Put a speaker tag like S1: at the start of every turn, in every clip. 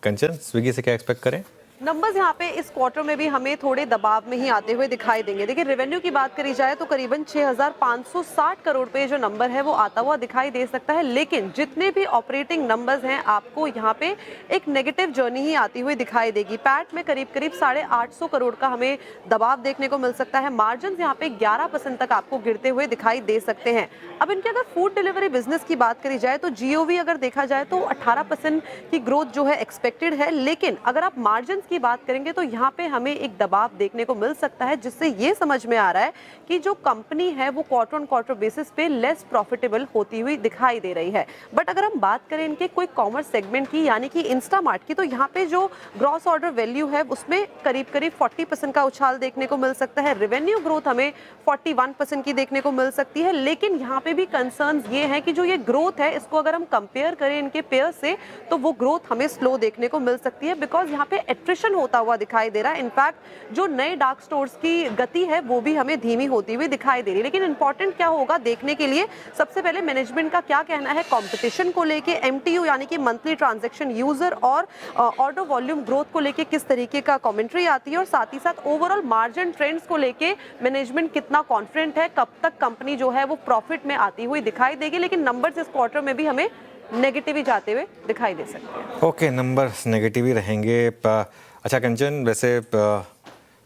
S1: कंचन, Swiggy से क्या expect करें?
S2: नंबर्स यहाँ पे इस क्वार्टर में भी हमें थोड़े दबाव में ही आते हुए दिखाई देंगे। देखिए, रेवेन्यू की बात करी जाए तो करीबन 6,560 करोड़ पे जो नंबर है वो आता हुआ दिखाई दे सकता है, लेकिन जितने भी ऑपरेटिंग नंबर्स हैं आपको यहाँ पे एक नेगेटिव जर्नी ही आती हुई दिखाई देगी। पैट में करीब करीब 850 करोड़ का हमें दबाव देखने को मिल सकता है। मार्जिन यहाँ पे 11% तक आपको गिरते हुए दिखाई दे सकते हैं। अब इनके अगर फूड डिलीवरी बिजनेस की बात करी जाए तो जीओवी अगर देखा जाए तो 18% की ग्रोथ जो है एक्सपेक्टेड है, लेकिन अगर आप मार्जिन की बात करेंगे तो यहाँ पे हमें एक दबाव देखने को मिल सकता है, जिससे ये समझ में आ रहा है कि जो कंपनी है वो क्वार्टर ऑन क्वार्टर बेसिस पे लेस प्रॉफिटेबल होती हुई दिखाई दे रही है। बट अगर हम बात करें इनके कोई कॉमर्स सेगमेंट की यानी कि इंस्टामार्ट की, तो यहाँ पे जो ग्रॉस ऑर्डर वैल्यू है उसमें करीब करीब 40% का उछाल देखने को मिल सकता है। रेवेन्यू ग्रोथ हमें 41% की देखने को मिल सकती है, लेकिन यहाँ पे भी कंसर्न्स ये है कि जो ये ग्रोथ है इसको अगर हम कंपेयर करें इनके पेयर से तो वो ग्रोथ हमें स्लो देखने को मिल सकती है, बिकॉज यहाँ पे एट्रिशन होता हुआ दिखाई दे रहा है। इनफैक्ट जो नए डार्क स्टोर्स की गति है वो भी हमें धीमी होती हुई दिखाई दे रही है। लेकिन इंपॉर्टेंट क्या होगा देखने के लिए, सबसे पहले मैनेजमेंट का क्या कहना है कंपटीशन को लेके, एमटीयू यानी कि मंथली ट्रांजैक्शन यूजर और ऑर्डर वॉल्यूम ग्रोथ को लेके किस तरीके का कमेंट्री आती है, और साथ ही साथ ओवरऑल मार्जिन ट्रेंड्स को लेके मैनेजमेंट कितना कॉन्फिडेंट है, कब तक कंपनी जो है वो प्रॉफिट में आती हुई दिखाई देगी। लेकिन नंबर्स इस क्वार्टर में भी हमें नेगेटिव ही जाते हुए दिखाई दे सकते हैं।
S1: ओके, नंबर्स नेगेटिव ही रहेंगे। अच्छा कंचन, वैसे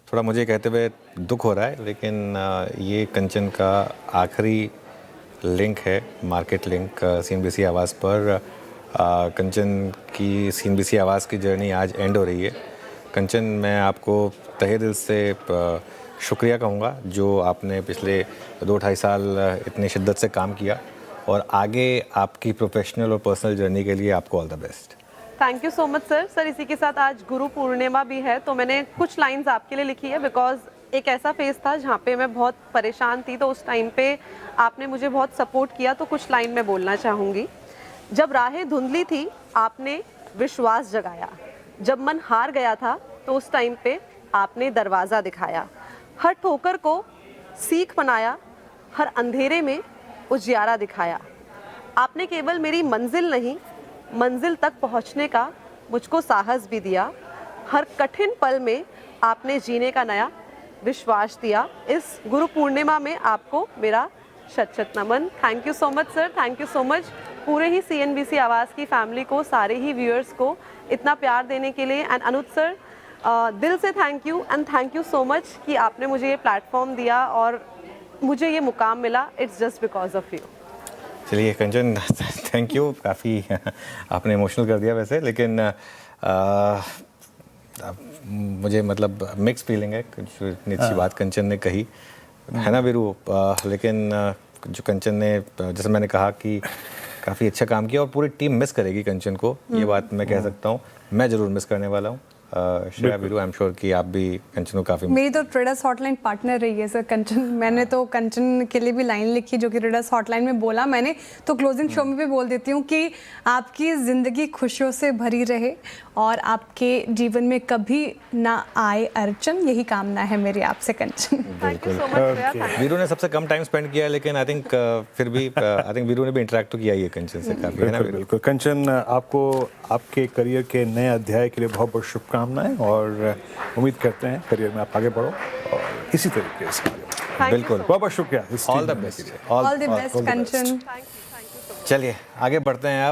S1: थोड़ा मुझे कहते हुए दुख हो रहा है, लेकिन ये कंचन का आखिरी लिंक है, मार्केट लिंक सीएनबीसी आवाज़ पर। कंचन की सीएनबीसी आवाज़ की जर्नी आज एंड हो रही है। कंचन, मैं आपको तहे दिल से शुक्रिया कहूँगा जो आपने पिछले 2-2.5 साल इतनी शिद्दत से काम किया, और आगे आपकी प्रोफेशनल और पर्सनल जर्नी के लिए आपको all the best.
S2: Thank you so much sir. Sir, इसी के साथ आज गुरु पूर्णिमा भी है, तो मैंने कुछ लाइंस आपके लिए लिखी है, बिकॉज एक ऐसा फेज था जहाँ पे मैं बहुत परेशान थी, तो उस टाइम पे आपने मुझे बहुत सपोर्ट किया, तो कुछ लाइन मैं बोलना चाहूँगी। जब राहें धुंधली थी आपने विश्वास जगाया, जब मन हार गया था तो उस टाइम पे आपने दरवाज़ा दिखाया, हर ठोकर को सीख बनाया, हर अंधेरे में उजियारा दिखाया। आपने केवल मेरी मंजिल नहीं, मंजिल तक पहुंचने का मुझको साहस भी दिया। हर कठिन पल में आपने जीने का नया विश्वास दिया। इस गुरु पूर्णिमा में आपको मेरा शत शत नमन। Thank you so much sir, thank you so much पूरे ही सीएनबीसी आवाज़ की फैमिली को, सारे ही व्यूअर्स को इतना प्यार देने के लिए। एंड अनुज सर, दिल से thank you, and thank you so much कि आपने मुझे ये प्लेटफॉर्म दिया और मुझे ये मुकाम मिला। It's just because of you.
S1: चलिए कंचन, थैंक यू, काफ़ी आपने इमोशनल कर दिया वैसे, लेकिन मुझे मतलब मिक्स फीलिंग है। जो इतनी अच्छी बात कंचन ने कही है ना वीरू, लेकिन जो कंचन ने, जैसे मैंने कहा कि काफ़ी अच्छा काम किया, और पूरी टीम मिस करेगी कंचन को, ये बात मैं कह सकता हूँ। मैं ज़रूर मिस करने वाला हूँ। Shreya, Veeru, I am sure कि आप भी कंचन को काफ़ी।
S3: मेरी तो ट्रेडर्स हॉटलाइन पार्टनर रही है सर कंचन। मैंने तो कंचन के लिए भी लाइन लिखी जो कि ट्रेडर्स हॉटलाइन में बोला मैंने, तो क्लोजिंग शो में भी बोल देती हूँ कि आपकी ज़िंदगी खुशियों से भरी रहे और आपके जीवन में कभी ना आए अड़चन, यही कामना है मेरी आपसे Kanchan.
S2: Thank you so much.
S1: Viru ने सबसे कम टाइम स्पेंड किया है, लेकिन आई थिंक फिर भी आई थिंक वीरू ने भी इंटरेक्ट तो किया ही है कंचन से काफ़ी, है ना वीरू?
S4: बिल्कुल कंचन, आपको आपके करियर के नए अध्याय के लिए बहुत बहुत शुभकामनाएं, और उम्मीद करते हैं करियर में आप आगे बढ़ो और इसी तरीके से आगे।
S1: बिल्कुल,
S4: बहुत बहुत शुक्रिया।
S1: All the best,
S3: all the best Kanchan.
S1: चलिए आगे बढ़ते हैं।